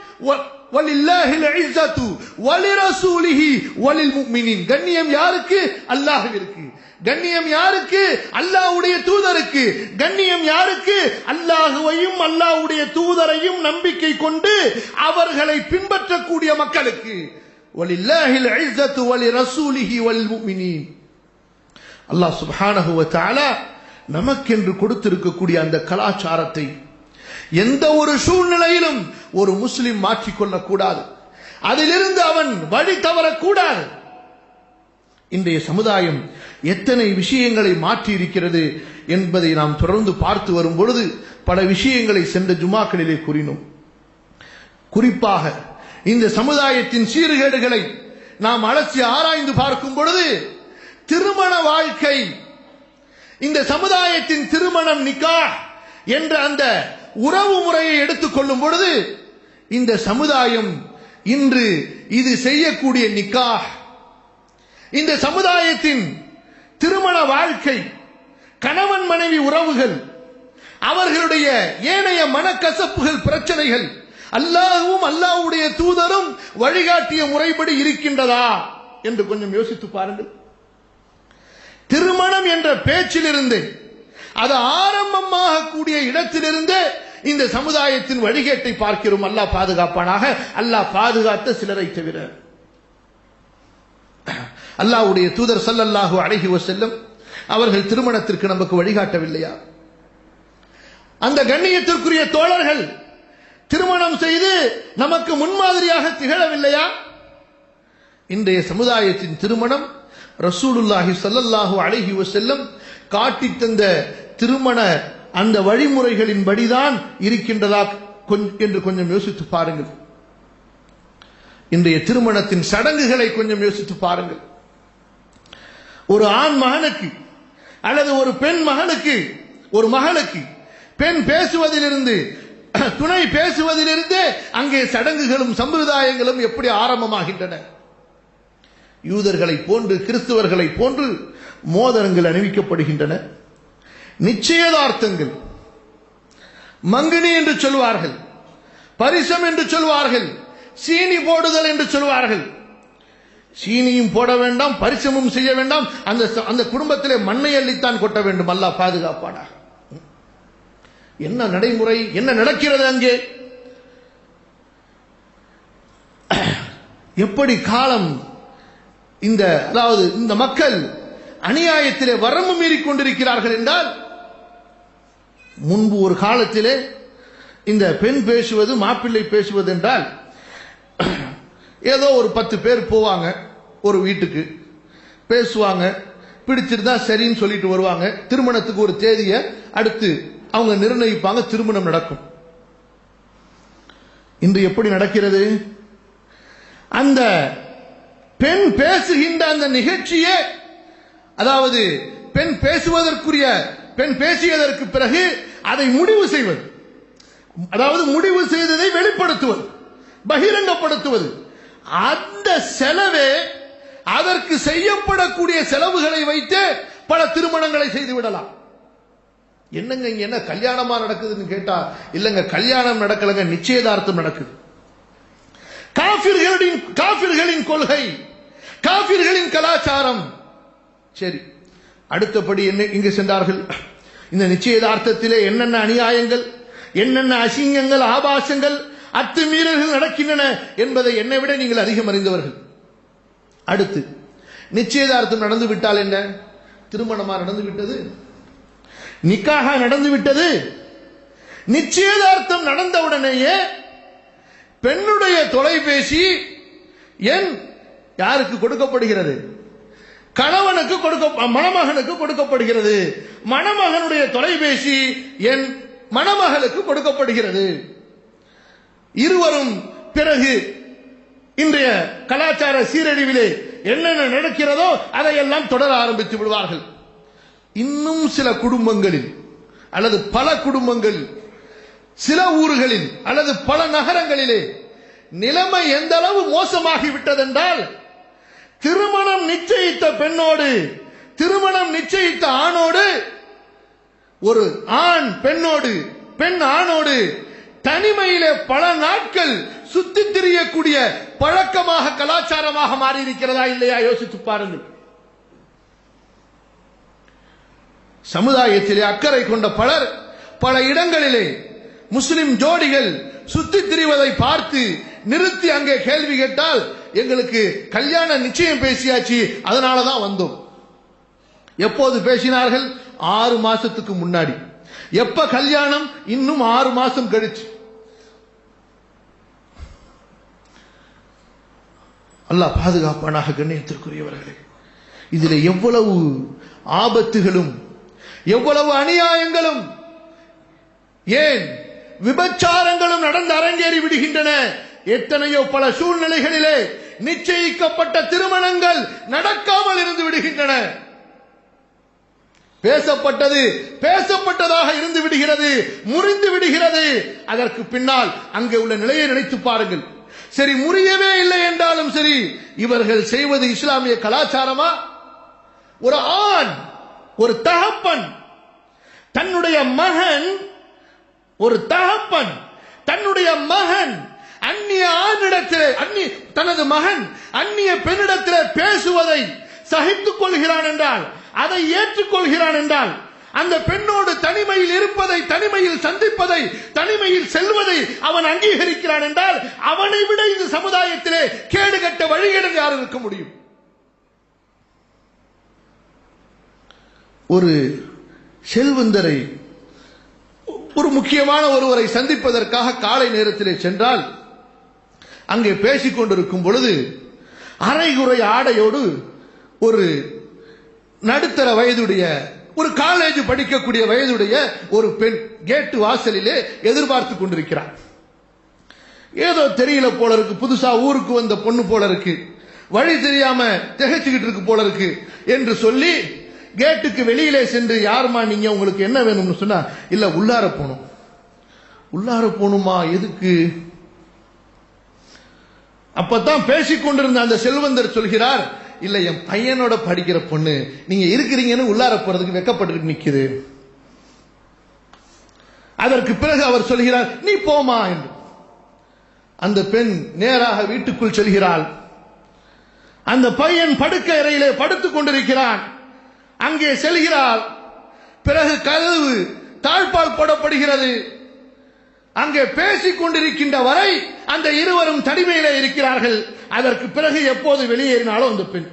வலில்லாஹில் இஸ்ஸத்து வலிரசூலிஹி வலில் முஃமினீன். கண்ணியம் யாருக்கு? அல்லாஹ்விற்கு. கண்ணியம் யாருக்கு? அல்லாஹ்வுடைய தூதருக்கு. கண்ணியம் யாருக்கு? அல்லாஹ்வையும் அல்லாஹ்வுடைய தூதரையும் நம்பிக்கை கொண்டு அவர்களை பின்பற்றக்கூடிய மக்களுக்கு. வலில்லாஹில் இஸ்ஸத்து வலிரசூலிஹி வலில் முஃமினீன். அல்லாஹ் சுப்ஹானஹு வ தஆலா நமக்கென்று கொடுத்திருக்கக்கூடிய அந்த கலாச்சாரத்தை எந்த ஒரு சூழ்நிலையிலும் ஒரு முஸ்லிம் மாற்றிக்கொள்ளக் கூடாது. அதிலிருந்து அவன் வழி தவறக்கூடாது. இன்றைய சமுதாயம் எத்தனை விஷயங்களை மாற்றி இருக்கிறது என்பதை நாம் தொடர்ந்து பார்த்து வரும் பொழுது பல விஷயங்களை சென்ற ஜுமாக்களிலே கூறினோம். குறிப்பாக இந்த சமுதாயத்தின் சீர்கேடுகளை நாம் அலசி ஆராய்ந்து பார்க்கும் பொழுது திருமண வாழ்க்கை இந்த சமுதாயத்தின் திருமணம் நிக்காஹ் என்ற அந்த உறவு முறையை எடுத்துக்கொள்ளும் பொழுது இந்த சமுதாயம் இன்று இது செய்யக்கூடிய நிக்காஹ், இந்த சமுதாயத்தின் திருமண வாழ்க்கை, கணவன் மனைவி உறவுகள், அவர்களுடைய ஏனைய மனக்கசப்புகள், பிரச்சனைகள் அல்லாஹ்வும் அல்லாஹ்வுடைய தூதரும் வழிகாட்டிய முறைப்படி இருக்கின்றதா என்று கொஞ்சம் யோசித்து பாருங்கள். திருமணம் என்ற பேச்சிலிருந்து, அது ஆரம்பமாக கூடிய இடத்திலிருந்து இந்த சமுதாயத்தின் வழிகேட்டை பார்க்கிறோம். அல்லாஹ் பாதுகாப்பானாக. அல்லாஹ் பாதுகாத்த சிலரை தவிர. அல்லாஹ்வுடைய தூதர் ஸல்லல்லாஹு அலைஹி வஸல்லம் அவர்கள் திருமணத்திற்கு நமக்கு வழிகாட்டவில்லையா? அந்த கண்ணியத்திற்குரிய தோழர்கள் திருமணம் செய்து நமக்கு முன்மாதிரியாக திகழவில்லையா? இன்றைய சமுதாயத்தின் திருமணம் ரசூலுல்லாஹி ஸல்லல்லாஹு அலைஹி வஸல்லம் காட்டி தந்த திருமண அந்த வழிமுறைகளின் படிதான் இருக்கின்றதா என்று கொஞ்சம் யோசித்து பாருங்கள். இன்றைய திருமணத்தின் சடங்குகளை கொஞ்சம் யோசித்து பாருங்கள். ஒரு ஆண் மகனுக்கு அல்லது ஒரு பெண் மகனுக்கு, ஒரு மகளுக்கு பெண் பேசுவதிலிருந்து, துணை பேசுவதிலிருந்து அங்கே சடங்குகளும் சம்பிரதாயங்களும் எப்படி ஆரம்பமாகின்றன? யூதர்களை போன்று, கிறிஸ்துவர்களை போன்று மோதிரங்கள் அணிவிக்கப்படுகின்றன. நிச்சயதார்த்தங்கள், மங்கினி என்று சொல்வார்கள், பரிசம் என்று சொல்வார்கள், சீனி போடுதல் என்று சொல்வார்கள். சீனியும் போட வேண்டாம், பரிசமும் செய்ய வேண்டாம், அந்த குடும்பத்திலே மண்ணை அள்ளித்தான் கொட்ட வேண்டும். அல்லாஹ் பாதுகாப்பானாக. என்ன நடைமுறை, என்ன நடக்கிறது அங்கே? எப்படி காலம் அதாவது இந்த மக்கள் அநியாயத்திலே வரம்பு மீறி கொண்டிருக்கிறார்கள் என்றால், முன்பு ஒரு காலத்திலே இந்த பெண் பேசுவது, மாப்பிள்ளை பேசுவது என்றால் ஏதோ ஒரு 10 பேர் போவாங்க ஒரு வீட்டுக்கு, பேசுவாங்க, பிடிச்சிருந்தா சரின்னு சொல்லிட்டு வருவாங்க. திருமணத்துக்கு ஒரு தேதியை அடுத்து அவங்க நிர்ணயிப்பாங்க, திருமணம் நடக்கும். இன்று எப்படி நடக்கிறது? அந்த பெண் பேசுகின்ற அந்த நிகழ்ச்சியே, அதாவது பெண் பேசுவதற்குரிய, பெண் பேசியதற்கு பிறகு அதை முடிவு செய்வது, அதாவது முடிவு செய்ததை வெளிப்படுத்துவது, பகிரங்கப்படுத்துவது, அந்த செலவே, அதற்கு செய்யப்படக்கூடிய செலவுகளை வைத்து பல திருமணங்களை செய்து விடலாம். என்னங்க இங்க என்ன கல்யாணமா நடக்குதுன்னு கேட்டா, இல்லங்க கல்யாணம் நடக்கலங்க, நிச்சயதார்த்தம் நடக்குது. காபிர்களின் கொள்கை, காபிர்களின் கலாச்சாரம். சரி, அடுத்தபடி என்ன இங்கு சென்றார்கள்? இந்த நிச்சயதார்த்தத்திலே என்னென்ன அநியாயங்கள், என்னென்ன அசிங்கங்கள், ஆபாசங்கள், அத்துமீறல்கள் நடக்கின்றன என்பதை என்னை விட நீங்கள் அதிகம் அறிந்தவர்கள். அடுத்து நிச்சயதார்த்தம் நடந்து விட்டால் என்ன? திருமணமா நடந்து விட்டது, நிக்காக நடந்து விட்டது. நிச்சயதார்த்தம் நடந்தவுடனேயே பெண்ணுடைய தொலைபேசி எண் யாருக்கு கொடுக்கப்படுகிறது? கணவனுக்கு மணமகனுக்கு கொடுக்கப்படுகிறது. மணமகனுடைய தொலைபேசி எண் மணமகளுக்கு கொடுக்கப்படுகிறது. இருவரும் பிறகு இன்றைய கலாச்சார சீரழிவிலே என்னென்ன நடக்கிறதோ அதையெல்லாம் தொடர ஆரம்பித்து விடுவார்கள். இன்னும் சில குடும்பங்களில் அல்லது பல குடும்பங்களில், சில ஊர்களில் அல்லது பல நகரங்களிலே நிலைமை எந்த அளவு மோசமாகி விட்டதென்றால், திருமணம் நிச்சயித்த பெண்ணோடு, திருமணம் நிச்சயித்த ஆணோடு, ஒரு ஆண் பெண்ணோடு, பெண் ஆணோடு தனிமையிலே பல நாட்கள் சுத்தி திரியக்கூடிய பழக்கமாக, கலாச்சாரமாக மாறி இருக்கிறதா இல்லையா? யோசித்து பாருங்கள். சமுதாயத்திலே அக்கறை கொண்ட பலர் பல இடங்களிலே முஸ்லிம் ஜோடிகள் சுத்தி திரிவதை பார்த்து நிறுத்தி அங்கே கேள்வி கேட்டால், எங்களுக்கு கல்யாண நிச்சயம் பேசியாச்சு, அதனாலதான் வந்தோம். எப்போது பேசினார்கள்? 6 மாசத்துக்கு முன்னாடி. எப்ப கல்யாணம்? இன்னும் 6 மாசம் கழிச்சு. அல்லாஹ் பாதுகாப்பானாக. கண்ணியத்திற்குரியவர்களே, இதில் எவ்வளவு ஆபத்துகளும் எவ்வளவு அநியாயங்களும், ஏன் விபச்சாரங்களும் நடந்து அரங்கேறி விடுகின்றன. எத்தனையோ பல சூழ்நிலைகளிலே நிச்சயிக்கப்பட்ட திருமணங்கள் நடக்காமல் இருந்து விடுகின்றன. பேசப்பட்டது பேசப்பட்டதாக இருந்து விடுகிறது, முறிந்து விடுகிறது. அதற்கு பின்னால் அங்கே உள்ள நிலையை நினைத்து பாருங்கள். சரி, முறியவே இல்லை என்றாலும் சரி, இவர்கள் செய்வது இஸ்லாமிய கலாச்சாரமா? ஒரு ஆண், ஒரு தகப்பன் தன்னுடைய மகன், ஒரு தகப்பன் தன்னுடைய மகன் அந்நிய ஆணிடத்திலே தனது மகன் அந்நிய பெண்ணிடத்திலே பேசுவதை சகித்துக் கொள்கிறான் என்றால், அதை ஏற்றுக்கொள்கிறான் என்றால், அந்த பெண்ணோடு தனிமையில் இருப்பதை, தனிமையில் சந்திப்பதை, தனிமையில் செல்வதை அவன் அங்கீகரிக்கிறான் என்றால், அவனை விட இந்த சமுதாயத்திலே கேடுகட்ட வழிகேடு யார் இருக்க முடியும்? ஒரு செல்வந்தரை, ஒரு முக்கியமான ஒருவரை சந்திப்பதற்காக காலை நேரத்திலே சென்றால், அங்கே பேசிக் கொண்டிருக்கும் பொழுது அரைகுறை ஆடையோடு ஒரு நடுத்தர வயதுடைய, ஒரு காலேஜ் படிக்கக்கூடிய வயதுடைய ஒரு பெண் கேட்டு வாசலிலே எதிர்பார்த்து கொண்டிருக்கிறார். ஏதோ தெரியல போல இருக்கு, புதுசா ஊருக்கு வந்த பொண்ணு போல இருக்கு, வழி தெரியாம திகைச்சுக்கிட்டு இருக்கு போல இருக்கு என்று சொல்லி கேட்டுக்கு வெளியிலே சென்று, யாருமா நீங்க, உங்களுக்கு என்ன வேணும்னு சொன்னா, இல்ல உள்ளார போகணும். உள்ளார போகணுமா? எதுக்கு? அப்பதான் பேசிக் கொண்டிருந்த அந்த செல்வந்தர் சொல்கிறார், இல்ல என் பையனோட படிக்கிற பொண்ணு, நீங்க இருக்கிறீங்கன்னு உள்ளார போறதுக்கு வெக்கப்பட்டு நிக்குது. அதற்கு பிறகு அவர் சொல்கிறார், நீ போமா என்று. அந்த பெண் நேராக வீட்டுக்குள் செல்கிறாள். அந்த பையன் படுக்கை அறையிலே படுத்துக் கொண்டிருக்கிறான். அங்கே செல்கிறாள். பிறகு கதவு தாழ்பால் போடப்படுகிறது. அங்கே பேசிக் கொண்டிருக்கின்ற வரை அந்த இருவரும் தனிமையிலே இருக்கிறார்கள். அதற்கு பிறகு எப்போது வெளியேறினாலும் அந்த பெண்,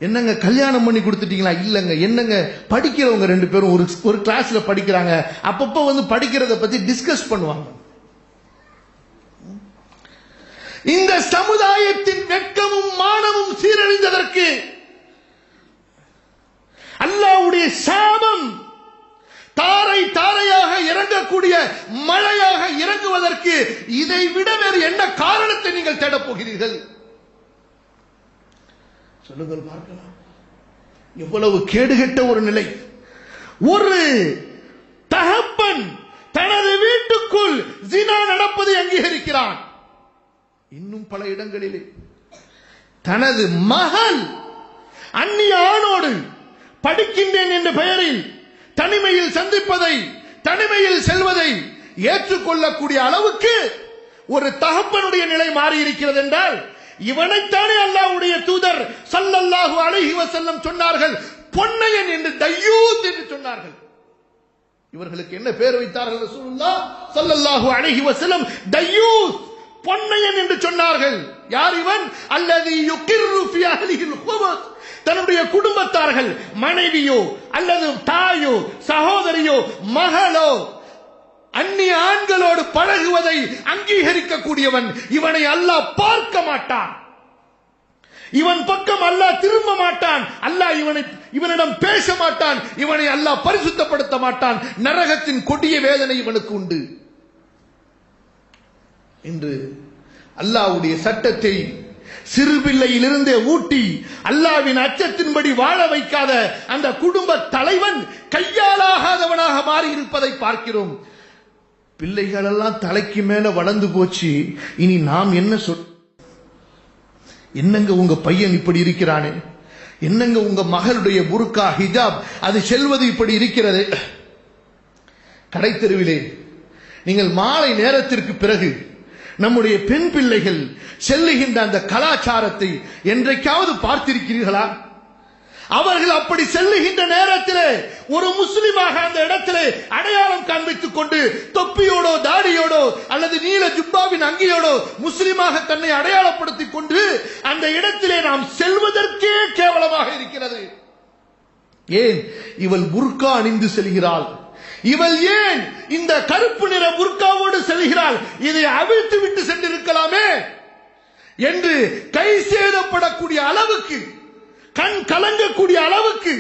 என்னங்க கல்யாணம் பண்ணி கொடுத்துட்டீங்களா? இல்லங்க. என்னங்க, படிக்கிறவங்க ரெண்டு பேரும் ஒரு கிளாஸ்ல படிக்கிறாங்க, அப்பப்போ வந்து படிக்கிறத பத்தி டிஸ்கஸ் பண்ணுவாங்க. இந்த சமுதாயத்தின் வெட்கமும் மானமும் சீரழிந்ததற்கு அல்லாஹ்வுடைய சாபம் தாரை தாரையாக இறங்கக்கூடிய மழையாக இறங்குவதற்கு இதை விட வேறு என்ன காரணத்தை நீங்கள் தேடப் போகிறீர்கள்? சொல்லுங்கள் பார்க்கலாம். எவ்வளவு கேடுகெட்ட ஒரு நிலை. ஒரு தகப்பன் தனது வீட்டுக்குள் ஜினா நடப்பதை அங்கீகரிக்கிறான். இன்னும் பல இடங்களிலே தனது மகள் அந்நிய ஆணோடு படிக்கின்றேன் என்ற பெயரில் தனிமையில் சந்திப்பதை, தனிமையில் செல்வதை ஏற்றுக்கொள்ளக்கூடிய அளவுக்கு ஒரு தகப்பனுடைய நிலை மாறி இருக்கிறது என்றால், இவனைத்தானே அல்லாஹ்வுடைய தூதர் ஸல்லல்லாஹு அலைஹி வஸல்லம் சொன்னார்கள், பொன்னையன் என்று, தய்யூத் என்று சொன்னார்கள். இவர்களுக்கு என்ன பெயர் வைத்தார்கள் ரசூலுல்லாஹ் ஸல்லல்லாஹு அலைஹி வஸல்லம்? தய்யூத், பொன்னையன் என்று சொன்னார்கள். யார் இவன்? அல்லதி யுகிர்ரு ஃபி அஹ்லிஹில் குபத், தன்னுடைய குடும்பத்தார்கள், மனைவியோ அல்லது தாயோ சகோதரியோ மகளோ அந்நிய ஆண்களோடு பழகுவதை அங்கீகரிக்கக்கூடியவன். இவனை அல்லாஹ் பார்க்க மாட்டான், இவன் பக்கம் அல்லாஹ் திரும்ப மாட்டான், அல்லாஹ் இவனிடம் பேச மாட்டான், இவனை அல்லாஹ் பரிசுத்தப்படுத்த மாட்டான். நரகத்தின் கொடிய வேதனை இவனுக்கு உண்டு என்று அல்லாஹ்வுடைய சட்டத்தை சிறுபிள்ளையிலிருந்தே ஊட்டி அல்லாஹ்வின் அச்சத்தின்படி வாழ வைக்காத அந்த குடும்ப தலைவன் கையாலாகாதவனாக மாறி இருப்பதை பார்க்கிறோம். பிள்ளைகள் எல்லாம் தலைக்கு மேல வளர்ந்து போச்சு, இனி நாம் என்ன என்னங்க உங்க பையன் இப்படி இருக்கிறானே, என்னங்க உங்க மகளுடைய புர்கா ஹிஜாப் அது செல்வது இப்படி இருக்கிறது. கடை தெருவிலே நீங்கள் மாலை நேரத்திற்கு பிறகு நம்முடைய பெண் பிள்ளைகள் செல்லுகின்ற அந்த கலாச்சாரத்தை என்றைக்காவது பார்த்திருக்கிறீர்களா? அவர்கள் அப்படி செல்லுகின்ற நேரத்திலே ஒரு முஸ்லிமாக அந்த இடத்திலே அடையாளம் காண்பித்துக் கொண்டு தொப்பியோடோ தாடியோடோ அல்லது நீல ஜுப்பாவின் அங்கியோடோ முஸ்லிமாக தன்னை அடையாளப்படுத்திக் கொண்டு அந்த இடத்திலே நாம் செல்வதற்கே கேவலமாக இருக்கிறது. ஏன் இவள் புர்கா அணிந்து செல்கிறாள்? இவள் ஏன் இந்த கருப்பு நிற புர்காவோடு செல்கிறாள்? இதை அவிழ்த்து விட்டு சென்றிருக்கலாமே என்று கை சேதப்படக்கூடிய அளவுக்கு, கண் கலங்கக்கூடிய அளவுக்கு,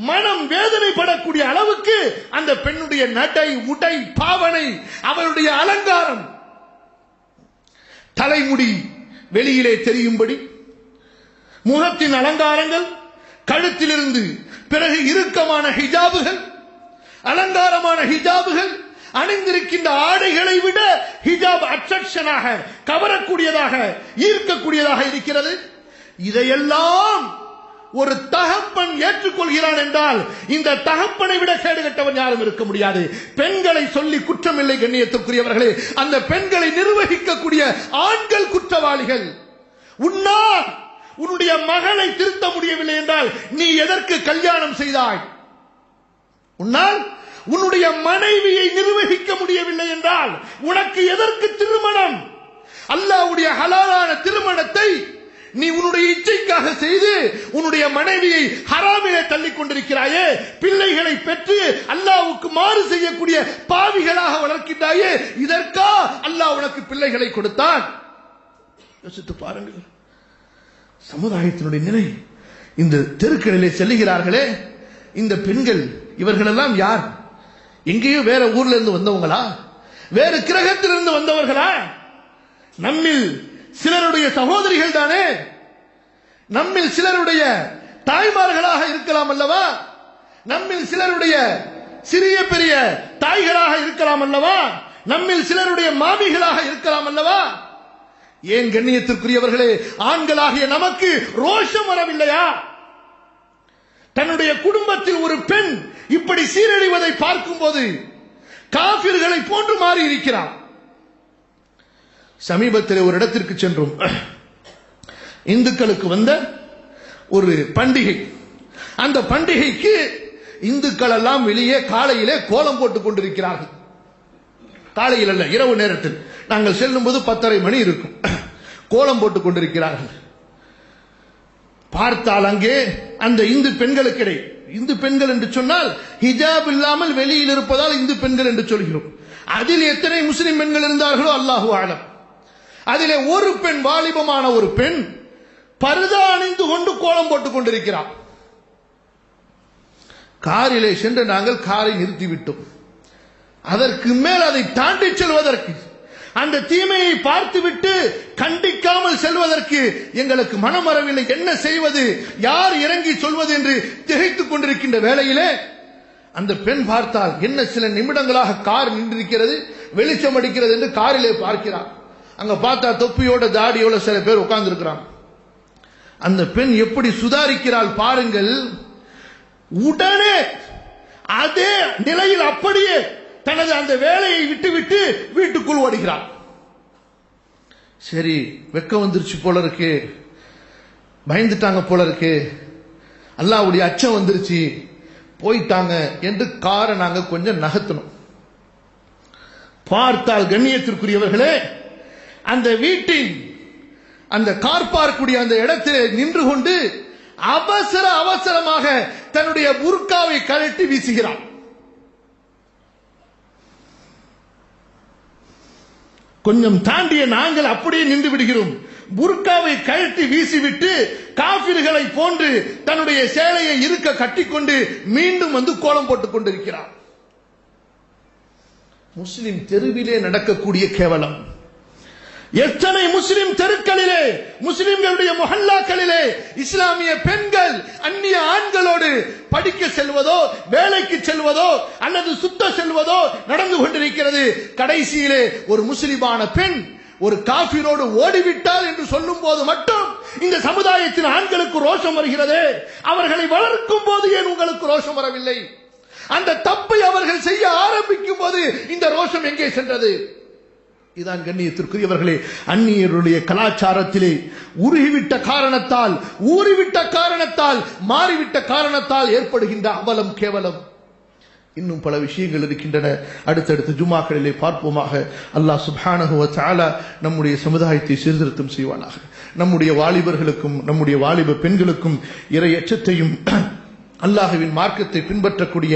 மனம் வேதனைப்படக்கூடிய அளவுக்கு அந்த பெண்ணுடைய நடை, உடை, பாவனை, அவளுடைய அலங்காரம், தலைமுடி வெளியிலே தெரியும்படி, முகத்தின் அலங்காரங்கள், கழுத்திலிருந்து பிறகு இறுக்கமான ஹிஜாபுகள், அலங்காரமான ஹிஜாபுகள், அணிந்திருக்கின்ற ஆடைகளை விட ஹிஜாப் அட்ராக்ஷனாக, கவரக்கூடியதாக, ஈர்க்கக்கூடியதாக இருக்கிறது. இதையெல்லாம் ஒரு தகப்பன் ஏற்றுக்கொள்கிறான் என்றால் இந்த தகப்பனை விட கேடுகட்டவன் யாரும் இருக்க முடியாது. பெண்களை சொல்லி குற்றமில்லை கண்ணியத்திற்குரியவர்களே, அந்த பெண்களை நிர்வகிக்கக்கூடிய ஆண்கள் குற்றவாளிகள். உன்னால் உன்னுடைய மகளை திருத்த முடியவில்லை என்றால் நீ எதற்கு கல்யாணம் செய்தாய்? உன்னால் உன்னுடைய மனைவியை நிர்வகிக்க முடியவில்லை என்றால் உனக்கு எதற்கு திருமணம்? அல்லாஹ்வுடைய ஹலாலான திருமணத்தை நீ உன்னுடைய இச்சைக்காக செய்து உன்னுடைய மனைவியை ஹராமிலே தள்ளிக் கொண்டிருக்கிறாயே, பிள்ளைகளை பெற்று அல்லாஹ்வுக்கு மாறு செய்யக்கூடிய பாவிகளாக வளர்க்கின்றாயே, இதற்கா அல்லாஹ் உனக்கு பிள்ளைகளை கொடுத்தான்? யோசித்து பாருங்கள் சமுதாயத்தினுடைய நிலை. இந்த தெருக்களிலே செல்லுகிறார்களே இந்த பெண்கள், இவர்களெல்லாம் யார்? எங்கேயோ வேற ஊர்ல இருந்து வந்தவங்களா? வேறு கிரகத்திலிருந்து வந்தவர்களா? நம்மில் சிலருடைய சகோதரிகள் தானே, நம்மில் சிலருடைய தாய்மார்களாக இருக்கலாம் அல்லவா? நம்மில் சிலருடைய சிறிய பெரிய தாய்களாக இருக்கலாம் அல்லவா? நம்மில் சிலருடைய மாமிகளாக இருக்கலாம் அல்லவா? ஏன் கண்ணியத்திற்குரியவர்களே, ஆண்களாகிய நமக்கு ரோஷம் வரவில்லையா? தன்னுடைய குடும்பத்தில் ஒரு பெண் இப்படி சீரழிவதை பார்க்கும் போது காபிர்களை போன்று மாறி இருக்கிறார். சமீபத்தில் ஒரு இடத்திற்கு சென்றோம். இந்துக்களுக்கு வந்த ஒரு பண்டிகை. அந்த பண்டிகைக்கு இந்துக்கள் எல்லாம் வெளியே காலையிலே கோலம் போட்டுக் கொண்டிருக்கிறார்கள். காலையில் அல்ல, இரவு நேரத்தில். நாங்கள் செல்லும் போது 10:30 மணி இருக்கும். கோலம் போட்டுக் கொண்டிருக்கிறார்கள். பார்த்தால் அங்கே அந்த இந்து பெண்களுக்கிடையே, இந்து பெண்கள் என்று சொன்னால் ஹிஜாப் இல்லாமல் வெளியில் இருப்பதால் இந்து பெண்கள் என்று சொல்கிறோம். அதில் எத்தனை முஸ்லிம் பெண்கள் இருந்தார்களோ அல்லாஹு ஆலம். அதிலே ஒரு பெண், வாலிபமான ஒரு பெண் பர்தா அணிந்து கொண்டு கோலம் போட்டுக் கொண்டிருக்கிறார். காரிலே சென்று நாங்கள் காரை நிறுத்திவிட்டோம். அதற்கு மேல் அதை தாண்டி செல்வதற்கு, அந்த தீமையை பார்த்துவிட்டு கண்டிக்காமல் செல்வதற்கு எங்களுக்கு மனம் வரவில்லை. என்ன செய்வது, யார் இறங்கி சொல்வது என்று திகைத்துக் கொண்டிருக்கின்ற வேளையிலே அந்த பெண் பார்த்தால் என்ன, சில நிமிடங்களாக கார் நின்றிருக்கிறது, வெளிச்சம் அடிக்கிறது என்று காரிலே பார்க்கிறார். அங்க பார்த்தா தொப்பியோட தாடியோட சில பேர் உட்கார்ந்து இருக்கிறாங்க. அந்த பெண் எப்படி சுதாரிக்கிறாள் பாருங்கள். உடனே அதே நிலையில் அப்படியே தனது அந்த வேலையை விட்டுவிட்டு வீட்டுக்குள் ஓடுகிறார். சரி, வெக்கம் வந்துருச்சு போல இருக்கு, பயந்துட்டாங்க போல இருக்கு, அல்லாஹ்வுடைய அச்சம் வந்துருச்சு, போயிட்டாங்க என்று காரை நாங்க கொஞ்சம் நகர்த்தணும். பார்த்தால் கண்ணியத்திற்குரியவர்களே, அந்த வீட்டின் அந்த கார் பார்க்கக்கூடிய அந்த இடத்திலே நின்று கொண்டு அவசரமாக தன்னுடைய புர்காவை கழட்டி வீசுகிறார். கொஞ்சம் தாண்டிய நாங்கள் அப்படியே நின்று விடுகிறோம். புர்காவை கழட்டி வீசிவிட்டு காபிர்களை போன்று தன்னுடைய சேலையை இருக்க கட்டிக்கொண்டு மீண்டும் வந்து கோலம் போட்டுக் கொண்டிருக்கிறார். முஸ்லிம் தெருவிலே நடக்கக்கூடிய கேவலம். எத்தனை முஸ்லிம் தெருக்களிலே, முஸ்லிம்களுடைய முஹல்லாக்களிலே இஸ்லாமிய பெண்கள் அந்நிய ஆண்களோடு படிக்க செல்வதோ, வேலைக்கு செல்வதோ அல்லது சுத்த செல்வதோ நடந்து கொண்டிருக்கிறது. கடைசியிலே ஒரு முஸ்லிமான பெண் ஒரு காஃபிரோடு ஓடிவிட்டால் என்று சொல்லும் போது மட்டும் இந்த சமுதாயத்தின் ஆண்களுக்கு ரோஷம் வருகிறது. அவர்களை வளர்க்கும் போது ஏன் உங்களுக்கு ரோஷம் வரவில்லை? அந்த தப்பை அவர்கள் செய்ய ஆரம்பிக்கும் போது இந்த ரோஷம் எங்கே சென்றது? இதான் கண்ணியத்திற்குரியவர்களே, அந்நியருடைய கலாச்சாரத்திலே ஊறிவிட்ட காரணத்தால் மாறிவிட்ட காரணத்தால் ஏற்படுகின்ற அவலம், கேவலம். இன்னும் பல விஷயங்கள் இருக்கின்றன. அடுத்தடுத்த ஜுமாக்களிலே பார்ப்போமாக. அல்லாஹ் சுப்ஹானஹு வ தஆலா நம்முடைய சமுதாயத்தை சீர்திருத்தம் செய்வானாக. நம்முடைய வாலிபர்களுக்கும் நம்முடைய வாலிப பெண்களுக்கும் இறை அச்சத்தையும் அல்லாஹ்வின் மார்க்கத்தை பின்பற்றக்கூடிய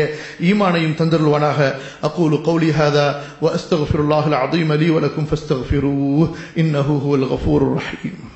ஈமானையும் தந்தருள்வானாக. அகூலு கௌலி ஹாதா வ அஸ்தக்ஃபிருல்லாஹல் அஸீம் லீ வ லக்கும் ஃபஸ்தக்ஃபிரூஹு இன்னஹு ஹுவல் கஃபூருர் ரஹீம்.